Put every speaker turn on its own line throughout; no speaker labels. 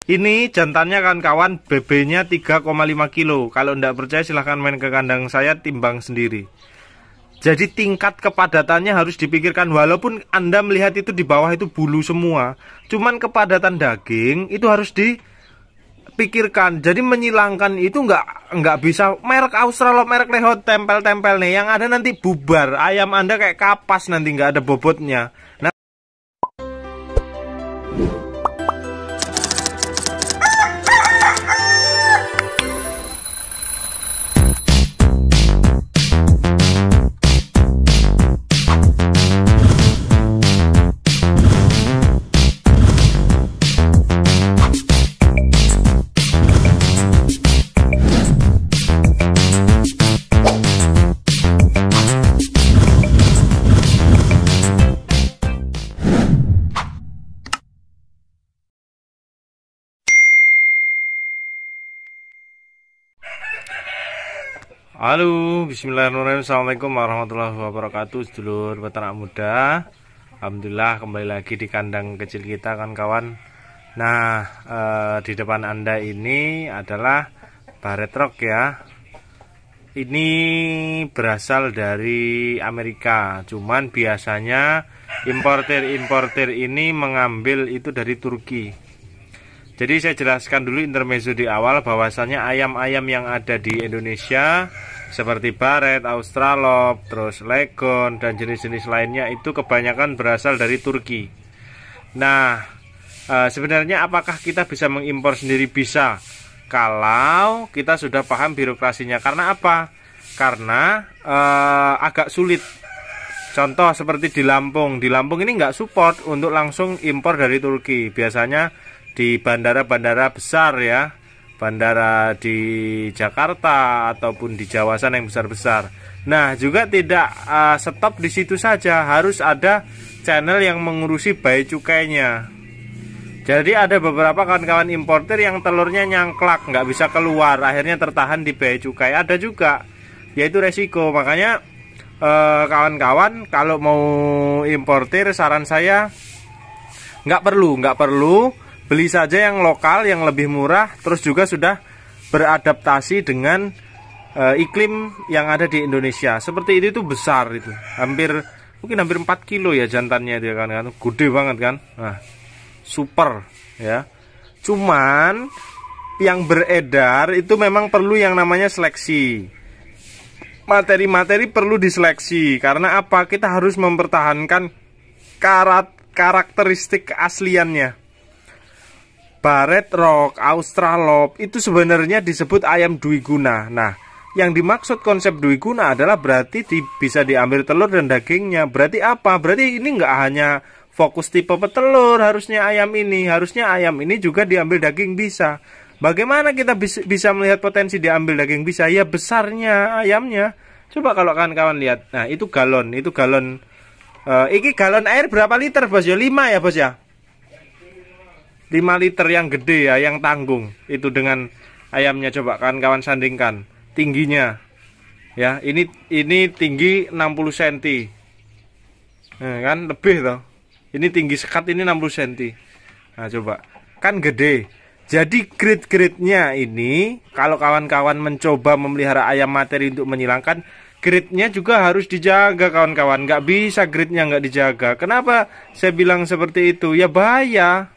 Ini jantannya kawan-kawan, BB-nya 3,5 kilo. Kalau tidak percaya silahkan main ke kandang saya, timbang sendiri. Jadi tingkat kepadatannya harus dipikirkan. Walaupun Anda melihat itu di bawah itu bulu semua, cuman kepadatan daging itu harus dipikirkan. Jadi menyilangkan itu nggak bisa merek Australorp, merek Lehot tempel-tempel nih. Yang ada nanti bubar. Ayam Anda kayak kapas, nanti nggak ada bobotnya. Nah, halo, bismillahirrahmanirrahim. Assalamualaikum warahmatullahi wabarakatuh. Sedulur peternak muda, alhamdulillah kembali lagi di kandang kecil kita kawan-kawan. Nah, di depan Anda ini adalah Barred Rock ya. Ini berasal dari Amerika, cuman biasanya importer ini mengambil itu dari Turki. Jadi saya jelaskan dulu intermezzo di awal bahwasannya ayam-ayam yang ada di Indonesia seperti Barred, Australorp, terus Leghorn dan jenis-jenis lainnya itu kebanyakan berasal dari Turki. Nah, sebenarnya apakah kita bisa mengimpor sendiri? Bisa, kalau kita sudah paham birokrasinya. Karena apa? Karena agak sulit. Contoh seperti di Lampung ini nggak support untuk langsung impor dari Turki. Biasanya di bandara-bandara besar ya, bandara di Jakarta ataupun di Jawa sana yang besar-besar. Nah, juga tidak stop di situ saja, harus ada channel yang mengurusi bea cukainya. Jadi ada beberapa kawan-kawan importer yang telurnya nyangklak, nggak bisa keluar, akhirnya tertahan di bea cukai. Ada juga, yaitu resiko. Makanya kawan-kawan kalau mau importer, saran saya nggak perlu. Beli saja yang lokal, yang lebih murah, terus juga sudah beradaptasi dengan iklim yang ada di Indonesia. Seperti itu besar itu, mungkin hampir 4 kilo ya jantannya dia kan, gede banget kan. Nah, super ya. Cuman yang beredar itu memang perlu yang namanya seleksi. Materi-materi perlu diseleksi. Karena apa? Kita harus mempertahankan karakteristik keasliannya. Barred Rock, Australorp itu sebenarnya disebut ayam dwiguna. Nah, yang dimaksud konsep dwiguna adalah berarti bisa diambil telur dan dagingnya. Berarti apa? Berarti ini nggak hanya fokus tipe petelur harusnya ayam ini. Harusnya ayam ini juga diambil daging bisa. Bagaimana kita bisa melihat potensi diambil daging bisa? Ya besarnya ayamnya. Coba kalau kawan-kawan lihat. Nah, itu galon. Ini galon air berapa liter bos ya? 5 ya bos ya? 5 liter yang gede ya, yang tanggung. Itu dengan ayamnya, coba kawan-kawan sandingkan tingginya. Ya, ini tinggi 60 cm. Nah, kan lebih toh. Ini tinggi sekat, ini 60 cm. Nah, coba. Kan gede. Jadi grade-grade-nya ini kalau kawan-kawan mencoba memelihara ayam materi untuk menyilangkan, grade-nya juga harus dijaga kawan-kawan. Nggak bisa grade-nya nggak dijaga. Kenapa saya bilang seperti itu? Ya bahaya.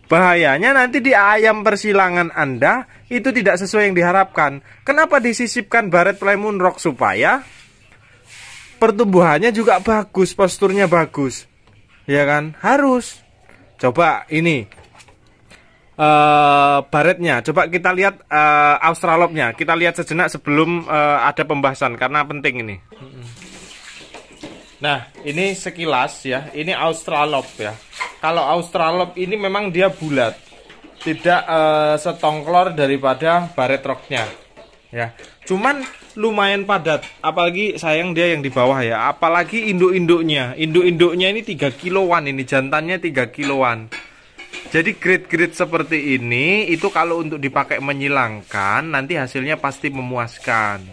Bahayanya nanti di ayam persilangan Anda itu tidak sesuai yang diharapkan. Kenapa disisipkan Barred Plymouth Rock? Supaya pertumbuhannya juga bagus, posturnya bagus. Ya kan? Harus. Coba ini Barrednya. Coba kita lihat Australorpnya. Kita lihat sejenak sebelum ada pembahasan, karena penting ini. Nah, ini sekilas ya. Ini Australorp ya. Kalau Australorp ini memang dia bulat, tidak setongklor daripada Barred Rock-nya ya. Cuman lumayan padat, apalagi sayang dia yang di bawah ya. Apalagi induk-induknya ini 3 kiloan, ini jantannya 3 kiloan. Jadi grade-grade seperti ini itu kalau untuk dipakai menyilangkan nanti hasilnya pasti memuaskan.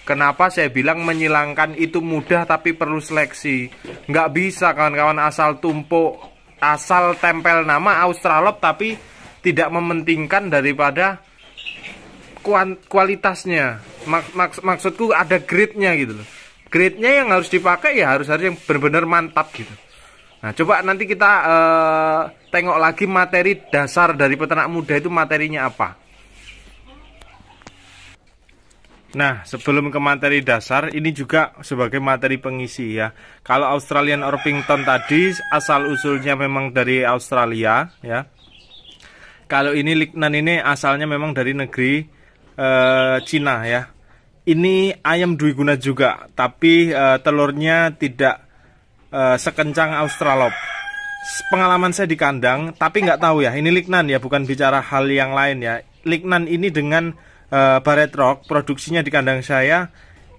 Kenapa saya bilang menyilangkan itu mudah tapi perlu seleksi. Nggak bisa kawan-kawan asal tumpuk, asal tempel nama Australorp tapi tidak mementingkan daripada kualitasnya. Maksudku ada grade-nya gitu loh. Grade-nya yang harus dipakai ya harus yang benar-benar mantap gitu. Nah, coba nanti kita tengok lagi materi dasar dari peternak muda itu materinya apa. Nah, sebelum ke materi dasar, ini juga sebagai materi pengisi ya. Kalau Australian Orpington tadi asal usulnya memang dari Australia ya. Kalau ini Lignan ini asalnya memang dari negeri Cina ya. Ini ayam dwiguna juga, tapi telurnya tidak sekencang Australop. Pengalaman saya di kandang, tapi nggak tahu ya. Ini Lignan ya, bukan bicara hal yang lain ya. Lignan ini dengan Barred Rock produksinya di kandang saya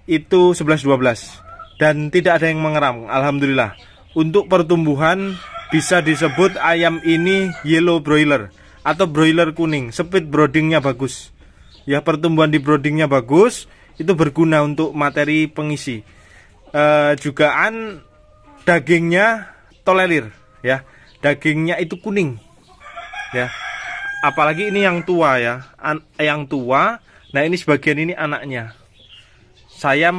itu 11-12 dan tidak ada yang mengeram, alhamdulillah. Untuk pertumbuhan bisa disebut ayam ini yellow broiler atau broiler kuning. Speed broodingnya bagus ya, pertumbuhan di broodingnya bagus, itu berguna untuk materi pengisi. Jugaan dagingnya tolerir ya, dagingnya itu kuning ya. Apalagi ini yang tua ya, yang tua. Nah ini sebagian ini anaknya. Saya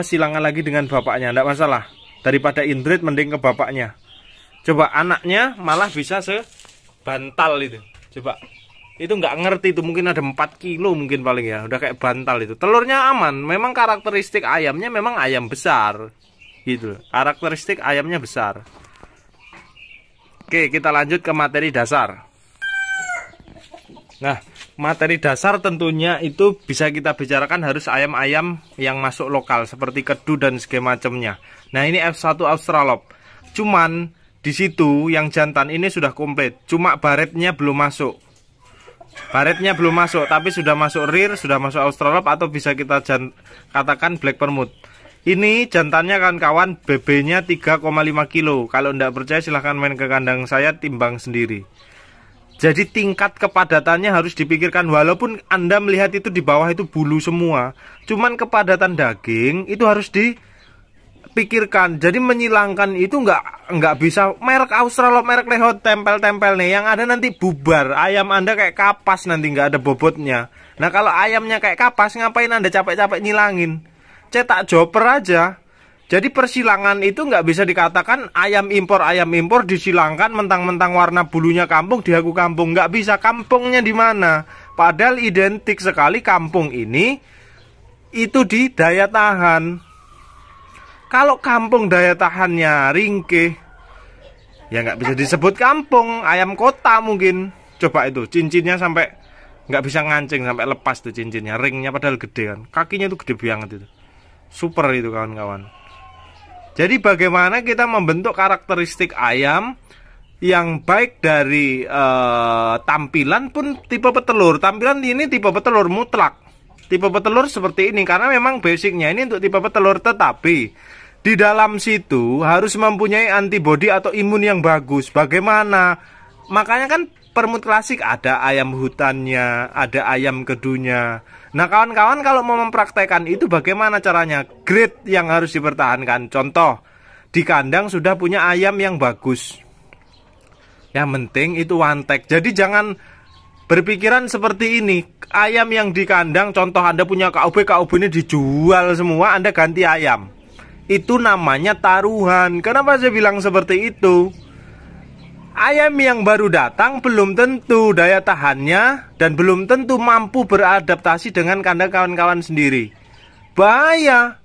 silangan lagi dengan bapaknya, enggak masalah. Daripada inbreed mending ke bapaknya. Coba anaknya malah bisa sebantal itu. Coba itu nggak ngerti itu, mungkin ada 4 kilo mungkin paling ya, udah kayak bantal itu. Telurnya aman. Memang karakteristik ayamnya memang ayam besar gitu. Karakteristik ayamnya besar. Oke, kita lanjut ke materi dasar. Nah, materi dasar tentunya itu bisa kita bicarakan harus ayam-ayam yang masuk lokal seperti kedu dan segala macamnya. Nah, ini F1 Australop. Cuman di situ yang jantan ini sudah komplit, cuma baretnya belum masuk. Baretnya belum masuk, tapi sudah masuk rear, sudah masuk Australop atau bisa kita katakan black permut. Ini jantannya kawan-kawan, BB-nya 3,5 kilo. Kalau tidak percaya silahkan main ke kandang saya, timbang sendiri. Jadi tingkat kepadatannya harus dipikirkan. Walaupun Anda melihat itu di bawah itu bulu semua, cuman kepadatan daging itu harus dipikirkan. Jadi menyilangkan itu nggak bisa merek Australop, merek Lehot tempel-tempel nih. Yang ada nanti bubar. Ayam Anda kayak kapas, nanti nggak ada bobotnya. Nah kalau ayamnya kayak kapas, ngapain Anda capek-capek nyilangin? Cetak joper aja. Jadi persilangan itu nggak bisa dikatakan ayam impor disilangkan mentang-mentang warna bulunya kampung diaku kampung. Nggak bisa, kampungnya di mana? Padahal identik sekali kampung ini itu di daya tahan. Kalau kampung daya tahannya ringkih, ya nggak bisa disebut kampung. Ayam kota mungkin. Coba itu cincinnya sampai nggak bisa ngancing, sampai lepas tuh cincinnya. Ringnya padahal gede kan. Kakinya itu gede banget itu. Super itu kawan-kawan. Jadi bagaimana kita membentuk karakteristik ayam yang baik dari tampilan pun tipe petelur. Tampilan ini tipe petelur mutlak. Tipe petelur seperti ini karena memang basicnya ini untuk tipe petelur. Tetapi di dalam situ harus mempunyai antibodi atau imun yang bagus. Bagaimana? Makanya kan permut klasik ada ayam hutannya, ada ayam kedunya. Nah kawan-kawan kalau mau mempraktekkan itu bagaimana caranya? Grade yang harus dipertahankan. Contoh, di kandang sudah punya ayam yang bagus. Yang penting itu one tag. Jadi jangan berpikiran seperti ini. Ayam yang di kandang, contoh Anda punya KUB ini dijual semua, Anda ganti ayam. Itu namanya taruhan. Kenapa saya bilang seperti itu? Ayam yang baru datang belum tentu daya tahannya dan belum tentu mampu beradaptasi dengan kandang kawan-kawan sendiri. Bahaya.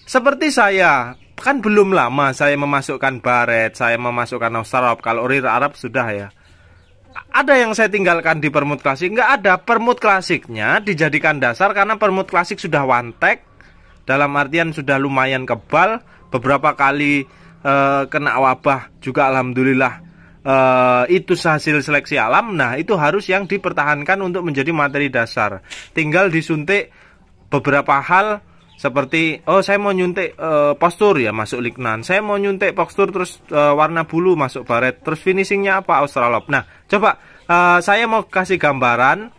Seperti saya, kan belum lama saya memasukkan baret, saya memasukkan Australop. Kalau rear Arab sudah ya. Ada yang saya tinggalkan di permut klasik? Nggak ada. Permut klasiknya dijadikan dasar karena permut klasik sudah one tag. Dalam artian sudah lumayan kebal. Beberapa kali kena wabah juga alhamdulillah. Itu hasil seleksi alam. Nah itu harus yang dipertahankan untuk menjadi materi dasar. Tinggal disuntik beberapa hal seperti saya mau nyuntik postur ya masuk Lignan, saya mau nyuntik postur terus warna bulu masuk baret, terus finishingnya apa Australop. Nah coba saya mau kasih gambaran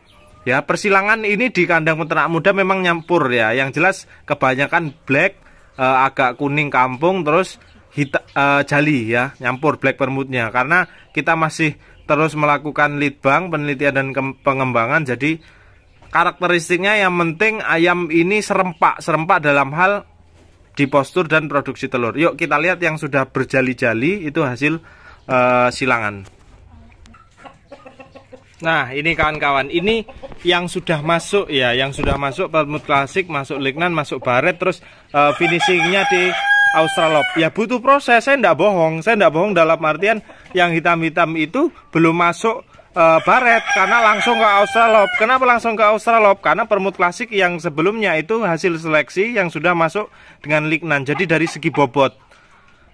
ya, persilangan ini di kandang peternak muda memang nyampur ya. Yang jelas kebanyakan black, agak kuning kampung, terus jali ya, nyampur black permutnya karena kita masih terus melakukan litbang, penelitian dan pengembangan. Jadi karakteristiknya yang penting ayam ini serempak dalam hal di postur dan produksi telur. Yuk kita lihat yang sudah berjali-jali itu hasil silangan. Nah ini kawan-kawan, ini yang sudah masuk ya, yang sudah masuk permut klasik, masuk lignan, masuk baret, terus finishingnya di Australorp. Ya butuh proses, saya tidak bohong dalam artian yang hitam-hitam itu belum masuk baret karena langsung ke Australorp. Kenapa langsung ke Australorp? Karena permut klasik yang sebelumnya itu hasil seleksi yang sudah masuk dengan lignan, jadi dari segi bobot.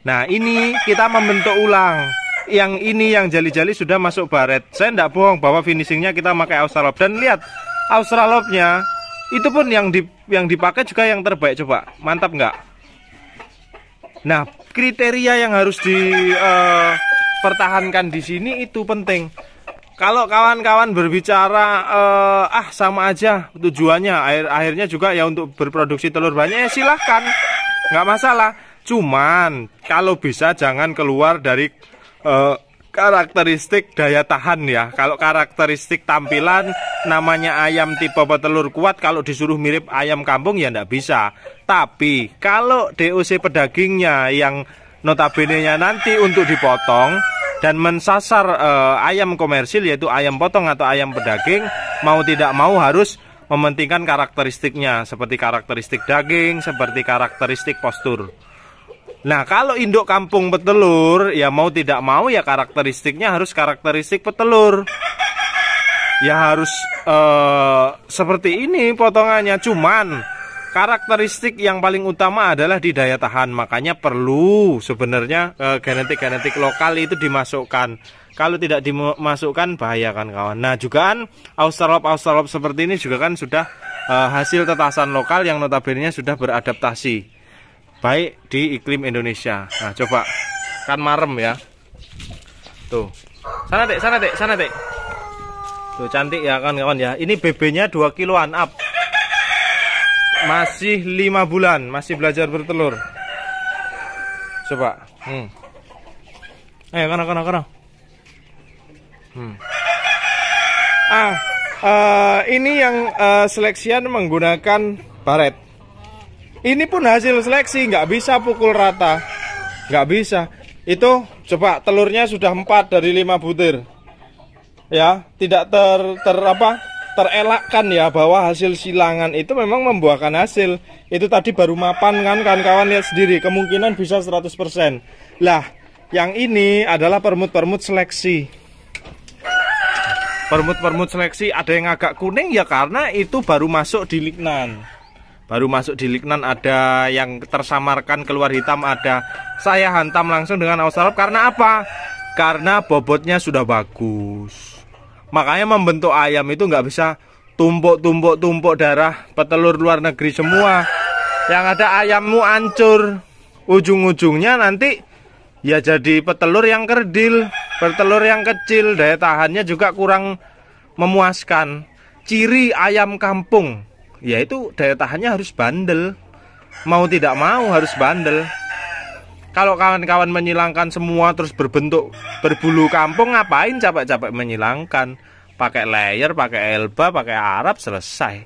Nah ini kita membentuk ulang. Yang ini yang jali-jali sudah masuk baret. Saya tidak bohong bahwa finishingnya kita pakai Australorp. Dan lihat Australorpnya itu pun yang dipakai juga yang terbaik. Coba mantap nggak? Nah kriteria yang harus dipertahankan di sini itu penting. Kalau kawan-kawan berbicara sama aja tujuannya akhirnya juga ya untuk berproduksi telur banyak, ya silahkan, nggak masalah. Cuman kalau bisa jangan keluar dari karakteristik daya tahan ya. Kalau karakteristik tampilan namanya ayam tipe petelur kuat, kalau disuruh mirip ayam kampung ya ndak bisa. Tapi kalau DOC pedagingnya yang notabene-nya nanti untuk dipotong dan mensasar ayam komersil yaitu ayam potong atau ayam pedaging, mau tidak mau harus mementingkan karakteristiknya, seperti karakteristik daging, seperti karakteristik postur. Nah kalau induk kampung petelur ya mau tidak mau ya karakteristiknya harus karakteristik petelur. Ya harus seperti ini potongannya. Cuman karakteristik yang paling utama adalah di daya tahan. Makanya perlu sebenarnya genetik lokal itu dimasukkan. Kalau tidak dimasukkan bahaya kan kawan. Nah juga kan Australorp seperti ini juga kan sudah hasil tetasan lokal yang notabene sudah beradaptasi baik di iklim Indonesia. Nah coba kan marem ya. Tuh sana dek. Tuh cantik ya kan kawan ya. Ini BB-nya 2 kiloan up. Masih 5 bulan, masih belajar bertelur. Coba. Ayo kana. Ini yang seleksian menggunakan baret. Ini pun hasil seleksi, nggak bisa pukul rata, nggak bisa. Itu coba telurnya sudah 4 dari 5 butir. Ya, tidak terelakkan ya bahwa hasil silangan itu memang membuahkan hasil. Itu tadi baru mapan kan kawan lihat sendiri, kemungkinan bisa 100%. Lah, yang ini adalah permut-permut seleksi. Permut-permut seleksi ada yang agak kuning ya karena itu baru masuk di lignan. Ada yang tersamarkan keluar hitam ada. Saya hantam langsung dengan Australorp karena apa? Karena bobotnya sudah bagus. Makanya membentuk ayam itu nggak bisa tumpuk darah petelur luar negeri semua. Yang ada ayammu hancur. Ujung-ujungnya nanti ya jadi petelur yang kerdil, petelur yang kecil, daya tahannya juga kurang memuaskan. Ciri ayam kampung yaitu daya tahannya harus bandel. Mau tidak mau harus bandel. Kalau kawan-kawan menyilangkan semua terus berbentuk berbulu kampung, ngapain capek-capek menyilangkan? Pakai layer, pakai elba, pakai Arab, selesai.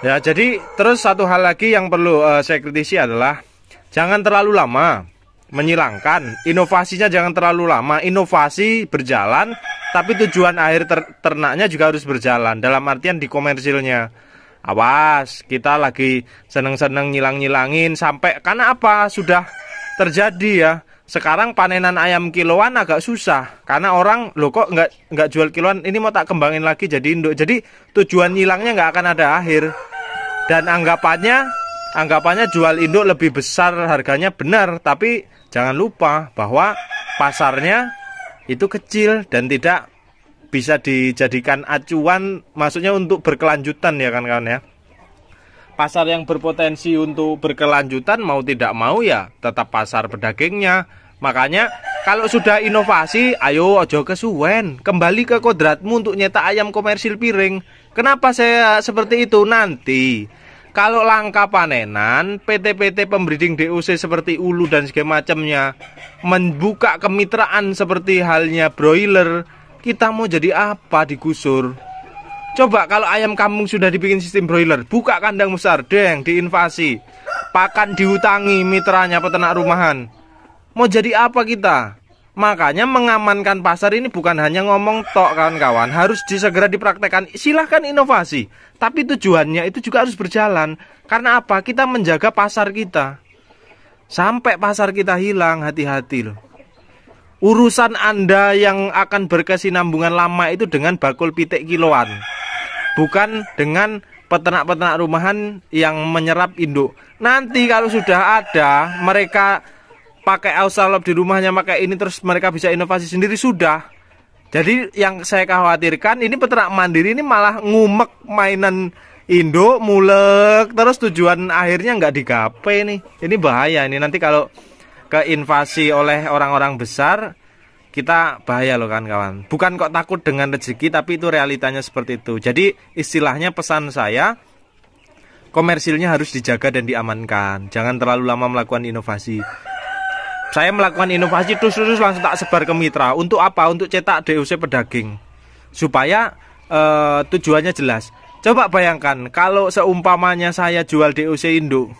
Ya, jadi terus satu hal lagi yang perlu saya kritisi adalah jangan terlalu lama menyilangkan. Inovasinya jangan terlalu lama. Inovasi berjalan, tapi tujuan akhir ternaknya juga harus berjalan. Dalam artian di komersilnya. Awas, kita lagi seneng-seneng nyilang-nyilangin sampai karena apa? Sudah terjadi ya. Sekarang panenan ayam kiloan agak susah karena orang loh kok nggak jual kiloan, ini mau tak kembangin lagi jadi induk. Jadi tujuan nyilangnya nggak akan ada akhir. Dan anggapannya jual induk lebih besar harganya, benar, tapi jangan lupa bahwa pasarnya itu kecil dan tidak bisa dijadikan acuan, maksudnya untuk berkelanjutan ya kan kawan ya. Pasar yang berpotensi untuk berkelanjutan mau tidak mau ya tetap pasar pedagingnya. Makanya kalau sudah inovasi, ayo ojo kesuwen, kembali ke kodratmu untuk nyetak ayam komersil piring. Kenapa saya seperti itu? Nanti Kalau langka panenan, PT-PT pembreeding DOC seperti ulu dan segala macamnya membuka kemitraan seperti halnya broiler, kita mau jadi apa digusur? Coba kalau ayam kampung sudah dibikin sistem broiler, buka kandang besar, deng, diinvasi, pakan diutangi mitranya peternak rumahan. Mau jadi apa kita? Makanya mengamankan pasar ini bukan hanya ngomong tok kawan-kawan, harus segera dipraktekkan. Silahkan inovasi, tapi tujuannya itu juga harus berjalan. Karena apa? Kita menjaga pasar kita. Sampai pasar kita hilang, hati-hati loh. Urusan Anda yang akan berkesinambungan lama itu dengan bakul pitik kiloan, bukan dengan peternak-peternak rumahan yang menyerap induk. Nanti kalau sudah ada mereka pakai Australop di rumahnya, pakai ini, terus mereka bisa inovasi sendiri sudah. Jadi yang saya khawatirkan ini peternak mandiri ini malah ngumek mainan induk, mulek, terus tujuan akhirnya nggak digapai nih. Ini bahaya ini, nanti kalau keinvasi oleh orang-orang besar kita bahaya loh kawan-kawan. Bukan kok takut dengan rezeki, tapi itu realitanya seperti itu. Jadi istilahnya pesan saya, komersilnya harus dijaga dan diamankan. Jangan terlalu lama melakukan inovasi. Saya melakukan inovasi terus langsung tak sebar ke mitra. Untuk apa? Untuk cetak DOC pedaging. Supaya tujuannya jelas. Coba bayangkan kalau seumpamanya saya jual DOC induk,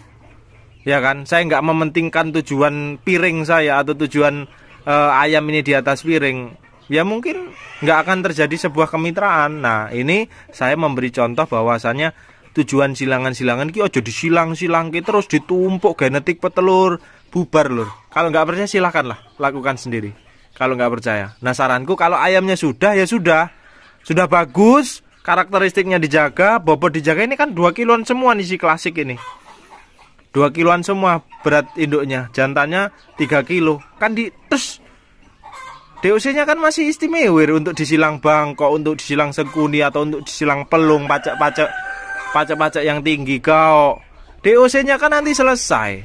ya kan? Saya nggak mementingkan tujuan piring saya atau tujuan ayam ini di atas piring. Ya mungkin nggak akan terjadi sebuah kemitraan. Nah ini saya memberi contoh bahwasannya tujuan silangan-silangan ki ojo disilang-silang ki terus ditumpuk genetik petelur, bubar lur. Kalau nggak percaya silahkanlah lakukan sendiri. Kalau nggak percaya, nah saranku kalau ayamnya sudah ya sudah bagus, karakteristiknya dijaga, bobot dijaga. Ini kan 2 kiloan semua nih si klasik ini, 2 kiloan semua berat induknya, jantannya 3 kilo kan di terus. DOC-nya kan masih istimewa untuk disilang bangkok, untuk disilang sekuni, atau untuk disilang pelung, pacak-pacak yang tinggi kau. DOC-nya kan nanti selesai,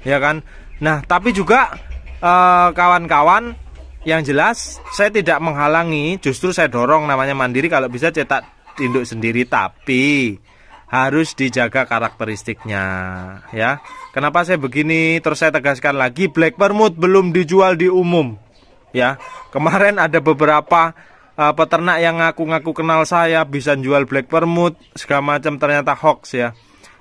ya kan? Nah, tapi juga kawan-kawan, yang jelas saya tidak menghalangi, justru saya dorong namanya mandiri kalau bisa cetak induk sendiri, tapi harus dijaga karakteristiknya, ya. Kenapa saya begini? Terus saya tegaskan lagi, Black Permut belum dijual di umum, ya. Kemarin ada beberapa peternak yang ngaku-ngaku kenal saya bisa jual Black Permut segala macam, ternyata hoax ya.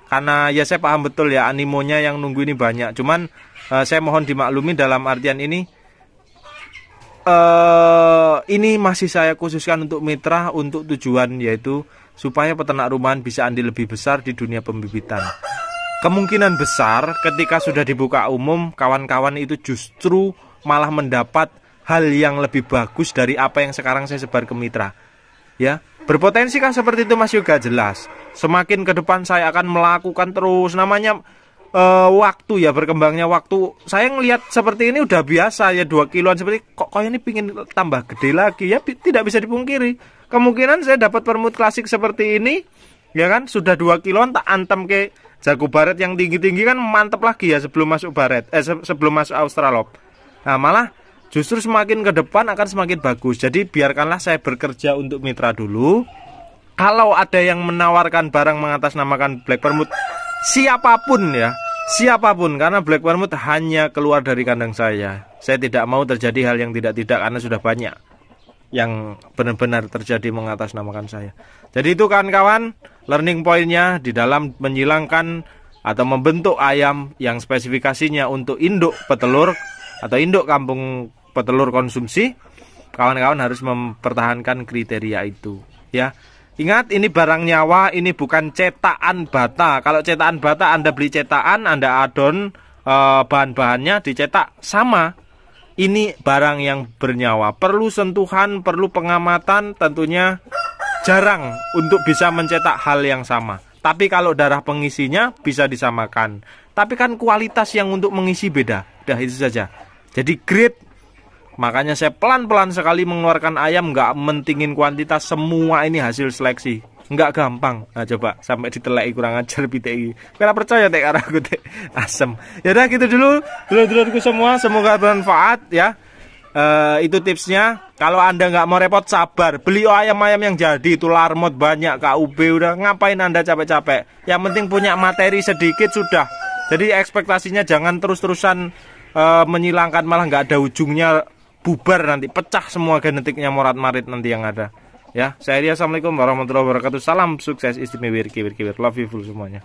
Karena ya saya paham betul ya, animonya yang nunggu ini banyak. Cuman saya mohon dimaklumi dalam artian ini masih saya khususkan untuk mitra, untuk tujuan yaitu supaya peternak rumahan bisa andil lebih besar di dunia pembibitan. Kemungkinan besar ketika sudah dibuka umum, kawan-kawan itu justru malah mendapat hal yang lebih bagus dari apa yang sekarang saya sebar ke mitra. Ya, berpotensi kan seperti itu Mas Yoga? Jelas. Semakin ke depan saya akan melakukan terus, namanya waktu ya, berkembangnya waktu. Saya ngelihat seperti ini udah biasa ya, 2 kiloan seperti kok ini pingin tambah gede lagi ya, tidak bisa dipungkiri. Kemungkinan saya dapat permut klasik seperti ini, ya kan, sudah 2 kiloan tak antem ke jago baret yang tinggi-tinggi kan mantep lagi ya sebelum masuk baret, sebelum masuk Australop. Nah malah justru semakin ke depan akan semakin bagus. Jadi biarkanlah saya bekerja untuk mitra dulu. Kalau ada yang menawarkan barang mengatasnamakan Black Permut, siapapun ya, siapapun, karena Black Permut hanya keluar dari kandang saya. Saya tidak mau terjadi hal yang tidak-tidak, karena sudah banyak yang benar-benar terjadi mengatasnamakan saya. Jadi itu kawan-kawan, learning point-nya di dalam menyilangkan atau membentuk ayam yang spesifikasinya untuk induk petelur atau induk kampung petelur konsumsi. Kawan-kawan harus mempertahankan kriteria itu ya. Ingat, ini barang nyawa, ini bukan cetakan bata. Kalau cetakan bata Anda beli cetakan, Anda adon bahan-bahannya dicetak sama. Ini barang yang bernyawa, perlu sentuhan, perlu pengamatan, tentunya jarang untuk bisa mencetak hal yang sama. Tapi kalau darah pengisinya bisa disamakan. Tapi kan kualitas yang untuk mengisi beda. Udah itu saja. Jadi grade, makanya saya pelan-pelan sekali mengeluarkan ayam, nggak mentingin kuantitas, semua ini hasil seleksi. Nggak gampang. Nah coba sampai diteleki kurang ajar PTI. Kira percaya teh karena aku teh asem. Ya udah gitu dulu dulur-dulurku semua, semoga bermanfaat ya. Itu tipsnya. Kalau Anda nggak mau repot, sabar. Beli ayam-ayam yang jadi, itu larmot banyak, KUB udah. Ngapain Anda capek-capek? Yang penting punya materi sedikit sudah. Jadi ekspektasinya jangan terus-terusan menyilangkan, malah nggak ada ujungnya, bubar nanti, pecah semua genetiknya morat-marit nanti yang ada. Ya, saya Ria, assalamualaikum warahmatullahi wabarakatuh. Salam sukses istimewa, love you full semuanya.